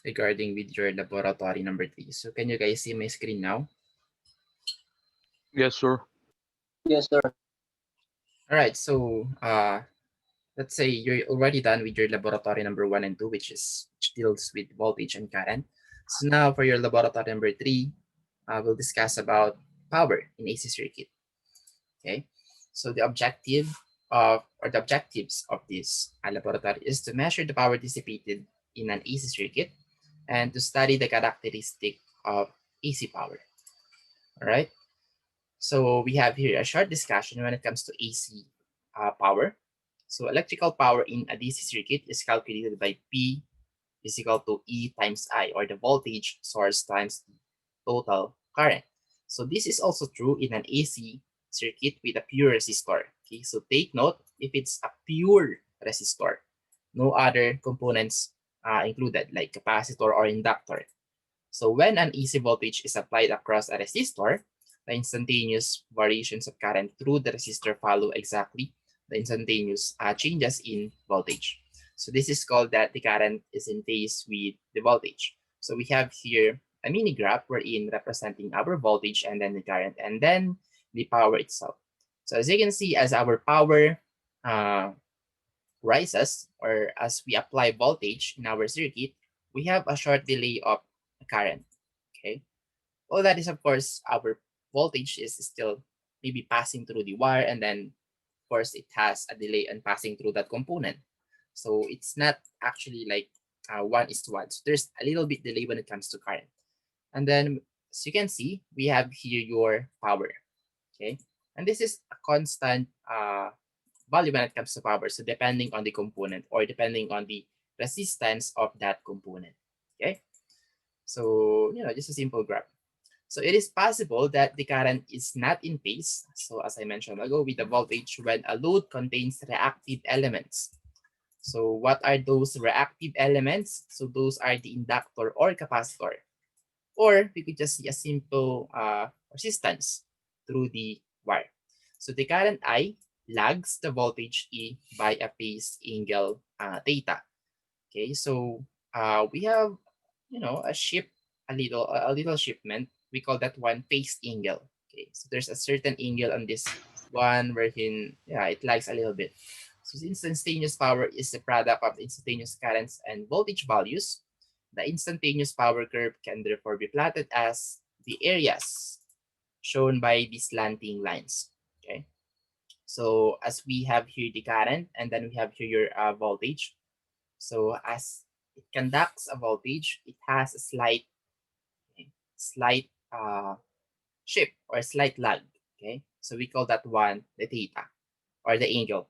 regarding with your laboratory number 3. So can you guys see my screen now? Yes, sir. Yes, sir. All right. So let's say you're already done with your laboratory number 1 and 2, which deals with voltage and current. So now for your laboratory number 3, we'll discuss about power in AC circuit. Okay. So the objectives of this laboratory is to measure the power dissipated in an AC circuit and to study the characteristic of AC power. All right. So we have here a short discussion when it comes to AC power. So electrical power in a DC circuit is calculated by P is equal to E times I, or the voltage source times the total current. So this is also true in an AC circuit with a pure resistor. Okay, so take note, if it's a pure resistor, no other components included like capacitor or inductor. So when an AC voltage is applied across a resistor, the instantaneous variations of current through the resistor follow exactly the instantaneous changes in voltage. So this is called that the current is in phase with the voltage. So we have here a mini graph wherein representing our voltage and then the current and then the power itself. So as you can see, as our power uh, rises or as we apply voltage in our circuit, we have a short delay of current. Okay. Well, that is of course our voltage is still maybe passing through the wire, and then of course it has a delay in passing through that component. So it's not actually like 1:1. So there's a little bit delay when it comes to current. And then as you can see, we have here your power. Okay. And this is a constant value when it comes to power. So depending on the component or depending on the resistance of that component. Okay. So, just a simple graph. So it is possible that the current is not in phase. So as I mentioned ago, with the voltage when a load contains reactive elements. So what are those reactive elements? So those are the inductor or capacitor. Or we could just see a simple resistance through the wire. So the current I lags the voltage E by a phase angle theta. Okay, so we have a little shipment. We call that one phase angle. Okay, so there's a certain angle on this one wherein it lags a little bit. So instantaneous power is the product of instantaneous currents and voltage values. The instantaneous power curve can therefore be plotted as the areas shown by these slanting lines. Okay, so as we have here the current and then we have here your voltage. So as it conducts a voltage, it has a slight shift or slight lag. Okay, so we call that one the theta or the angle.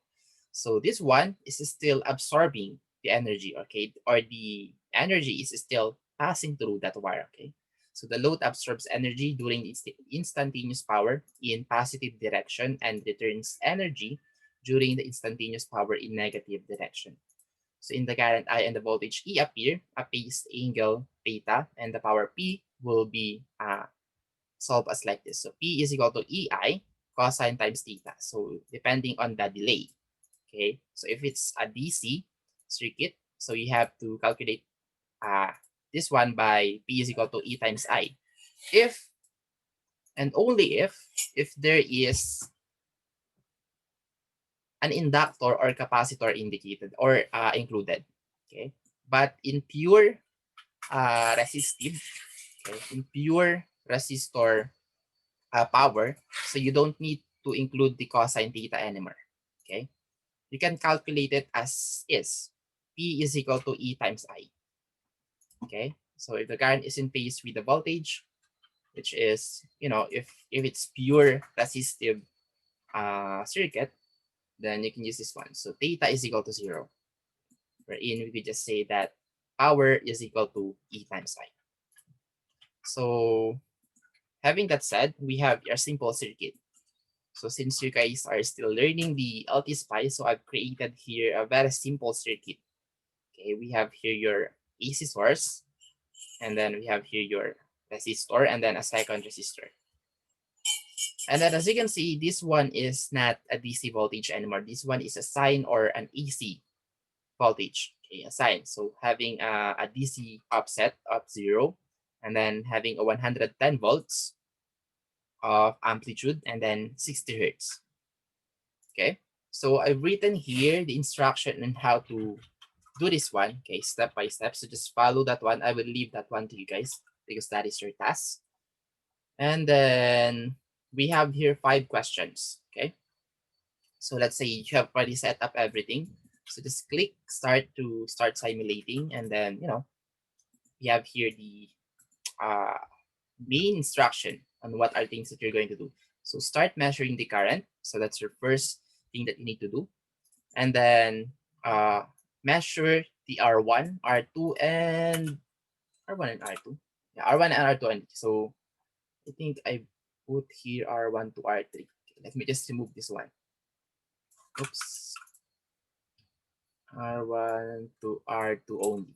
So this one is still absorbing the energy, okay, or the energy is still passing through that wire. Okay, so the load absorbs energy during its instantaneous power in positive direction and returns energy during the instantaneous power in negative direction. So in the current I and the voltage E appear, a phase angle theta, and the power P will be solved as like this. So P is equal to EI cosine times theta. So depending on the delay. Okay. So if it's a DC circuit, so you have to calculate uh, this one by P is equal to E times I. If and only if there is an inductor or capacitor indicated or included. Okay. But in pure resistive, okay, in pure resistor power, so you don't need to include the cosine theta anymore. Okay, you can calculate it as is. P is equal to E times I. Okay, so if the current is in phase with the voltage, which is, if it's pure resistive circuit, then you can use this one. So theta is equal to 0, wherein we could just say that power is equal to E times I. So having that said, we have our simple circuit. So since you guys are still learning the LT Spice, so I've created here a very simple circuit. Okay, we have here your AC source, and then we have here your resistor, and then a second resistor. And then as you can see, this one is not a DC voltage anymore. This one is a sine or an AC voltage. okay, assign. So having a DC offset of 0, and then having a 110 volts of amplitude, and then 60 hertz. Okay, so I've written here the instruction on how to do this one, okay, step by step. So just follow that one. I will leave that one to you guys because that is your task. And then we have here 5 questions, okay? So let's say you have already set up everything. So just click start to start simulating, and then, we have here the uh, main instruction on what are things that you're going to do. So start measuring the current. So that's your first thing that you need to do. And then measure the R1, R2, and R1 and R2. Yeah, R1 and R2. And so I think I put here R1 to R3. Okay, let me just remove this one. Oops. R1 to R2 only.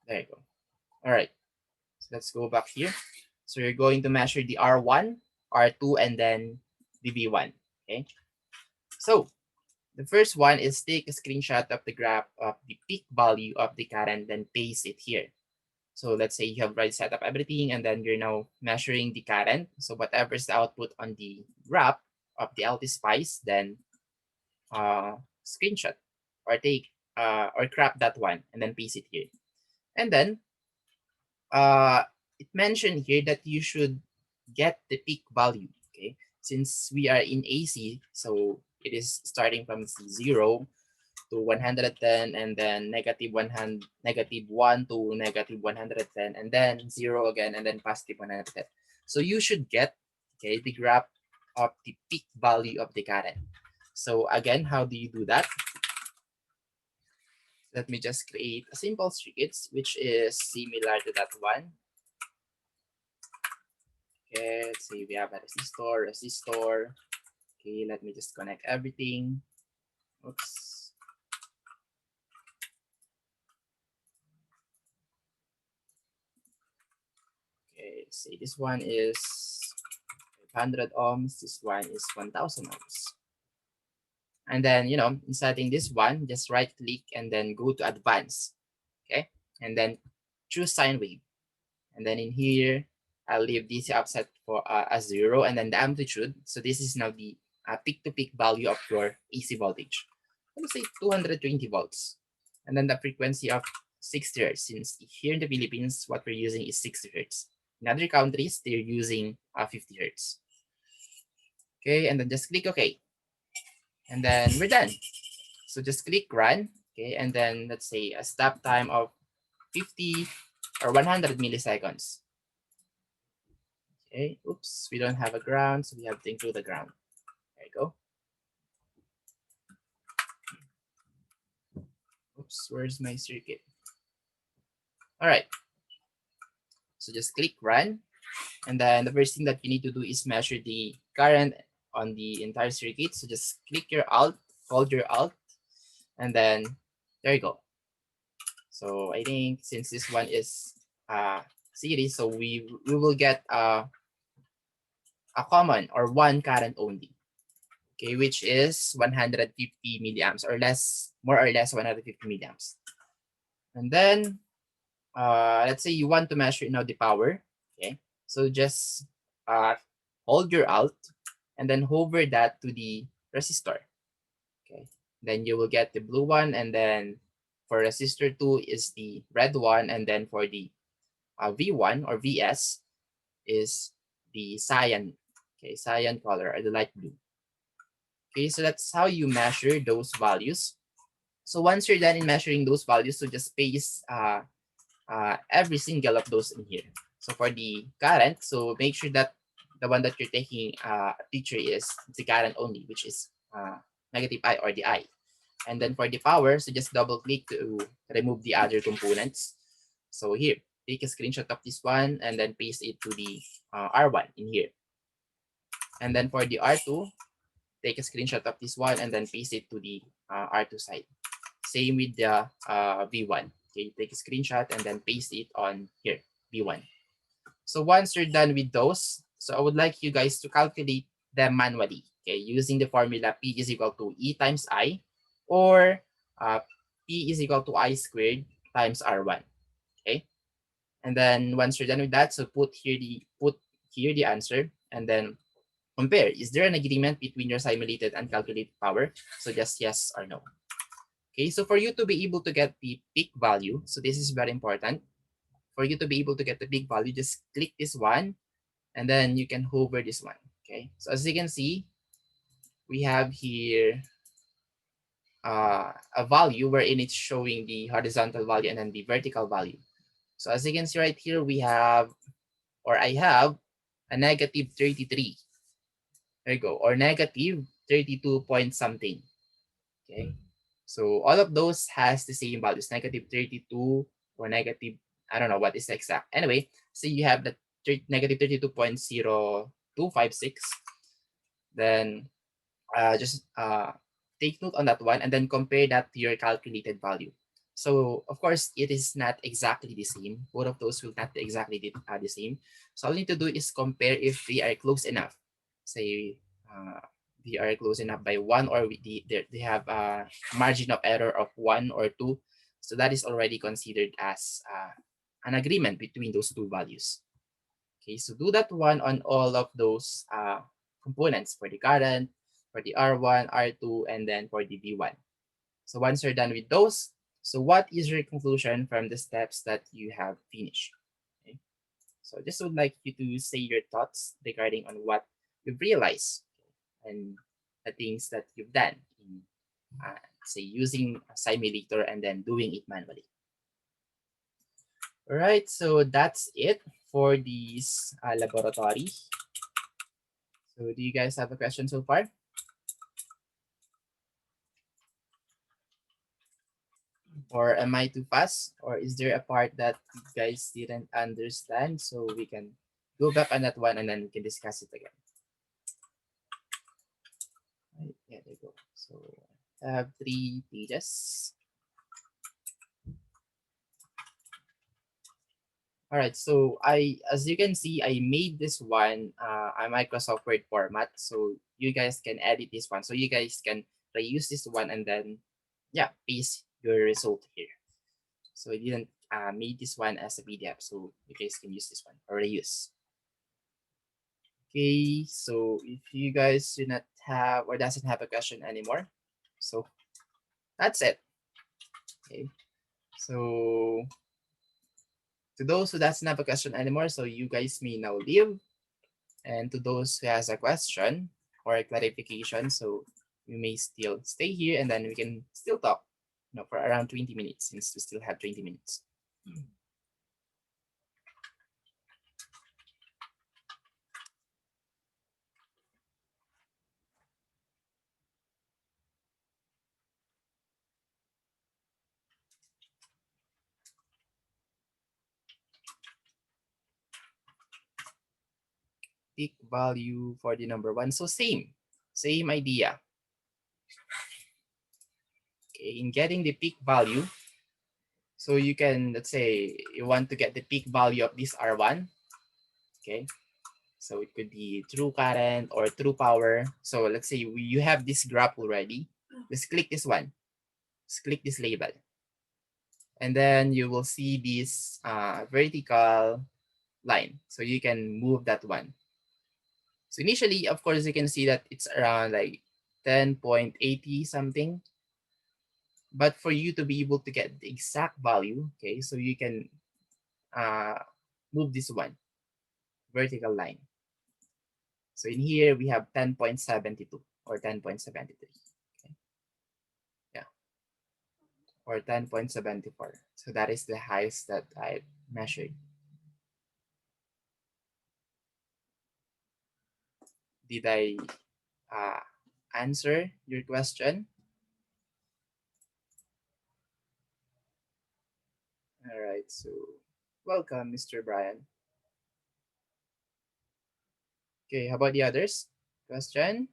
There you go. All right. So let's go back here. So you're going to measure the R1, R2, and then the V1. Okay. So the first one is take a screenshot of the graph of the peak value of the current, then paste it here. So let's say you have already set up everything, and then you're now measuring the current. So whatever is the output on the graph of the LT Spice, then screenshot or take or crop that one and then paste it here. And then uh, it mentioned here that you should get the peak value. Okay, since we are in AC, so it is starting from 0 to 110, and then negative 100, negative 1 to negative 110, and then 0 again, and then positive 110. So you should get, okay, the graph of the peak value of the current. So again, how do you do that? Let me just create a simple circuit which is similar to that one. Okay, let's say we have a resistor. Okay, let me just connect everything. Oops. Okay, say this one is 500 ohms, this one is 1000 ohms. And then, in setting this one, just right click and then go to advanced. Okay, and then choose sine wave. And then in here, I'll leave DC offset for a 0, and then the amplitude. So this is now the peak to peak value of your AC voltage. Let me say 220 volts. And then the frequency of 60 hertz, since here in the Philippines, what we're using is 60 hertz. In other countries, they're using 50 hertz. Okay, and then just click OK. And then we're done. So just click run. Okay, and then let's say a stop time of 50 or 100 milliseconds. Okay, oops, we don't have a ground, so we have to include the ground. There you go. Oops, where's my circuit? All right. So just click run. And then the first thing that you need to do is measure the current on the entire circuit. So just click your Alt, hold your Alt, and then there you go. So I think since this one is series, so we will get a common or one current only. Okay, which is 150 milliamps or less, more or less 150 milliamps. And then let's say you want to measure now the power. Okay, so just hold your Alt and then hover that to the resistor. Okay, then you will get the blue one, and then for resistor 2 is the red one, and then for the V1 or VS is the cyan. Okay, cyan color or the light blue. Okay, so that's how you measure those values. So once you're done in measuring those values, so just paste every single of those in here. So for the current, so make sure that the one that you're taking a picture is the current only, which is negative I or the I. And then for the power, so just double click to remove the other components. So here, take a screenshot of this one and then paste it to the R1 in here. And then for the R2, take a screenshot of this one and then paste it to the R2 side. Same with the V1. Okay, take a screenshot and then paste it on here, V1. So once you're done with those, so I would like you guys to calculate them manually. Okay, using the formula P is equal to E times I, or P is equal to I squared times R1. Okay, and then once you're done with that, so put here the answer, and then compare. Is there an agreement between your simulated and calculated power? So just yes or no. Okay, so for you to be able to get the peak value, so this is very important. For you to be able to get the peak value, just click this one, and then you can hover this one. Okay, so as you can see, we have here a value wherein it's showing the horizontal value and then the vertical value. So as you can see right here, we have, or I have, a negative 33. There you go, or negative 32 point something. Okay, so all of those has the same values, negative 32 or negative, I don't know what is the exact. Anyway, so you have the negative 32.0256. Then just take note on that one and then compare that to your calculated value. So of course, it is not exactly the same. Both of those will not be exactly the same. So all you need to do is compare if they are close enough. Say they are close enough by one, or they have a margin of error of 1 or 2. So that is already considered as an agreement between those two values. Okay, so do that one on all of those components for the current, for the R1, R2, and then for the V1. So once you're done with those, so what is your conclusion from the steps that you have finished? Okay. So I just would like you to say your thoughts regarding on what you've realized and the things that you've done in, say, using a simulator and then doing it manually. All right, so that's it for this laboratory. So do you guys have a question so far? Or am I too fast? Or is there a part that you guys didn't understand? So we can go back on that one and then we can discuss it again. Right, yeah, there you go. So I have 3 pages. All right, so as you can see, I made this one a Microsoft Word format. So you guys can edit this one. So you guys can reuse this one and then, yeah, paste your result here. So I didn't made this one as a PDF, so you guys can use this one or reuse. Okay, so if you guys do not have or doesn't have a question anymore, so that's it. Okay, so to those who doesn't have a question anymore, so you guys may now leave. And to those who has a question or a clarification, so you may still stay here and then we can still talk, for around 20 minutes since we still have 20 minutes. Peak value for the number one. So same idea. Okay, in getting the peak value, so you can, let's say you want to get the peak value of this R1. Okay, so it could be true current or true power. So let's say you have this graph already. Just click this one. Just click this label. And then you will see this vertical line. So you can move that one. So initially, of course, you can see that it's around like 10.80 something. But for you to be able to get the exact value, okay, so you can uh, move this one, vertical line. So in here, we have 10.72 or 10.73. Okay. Yeah, or 10.74. So that is the highest that I measured. Did I answer your question? All right, so welcome, Mr. Brian. Okay, how about the others? Question?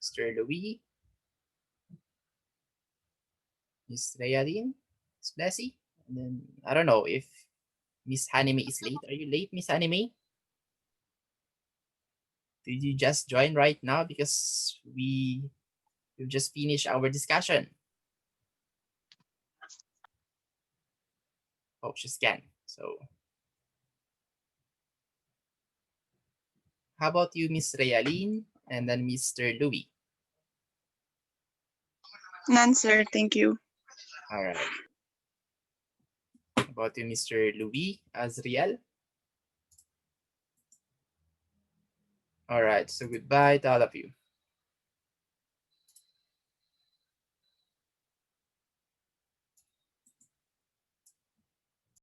Mr. Louis, Miss Rayalin, Miss Bessie, and then I don't know if Miss Hanime is late. Are you late, Miss Hanime? Did you just join right now because we've just finished our discussion? Oh, she's gone. So how about you, Miss Realine, and then Mr. Louis? None, sir. Thank you. All right. How about you, Mr. Louis Azriel? All right. So goodbye to all of you.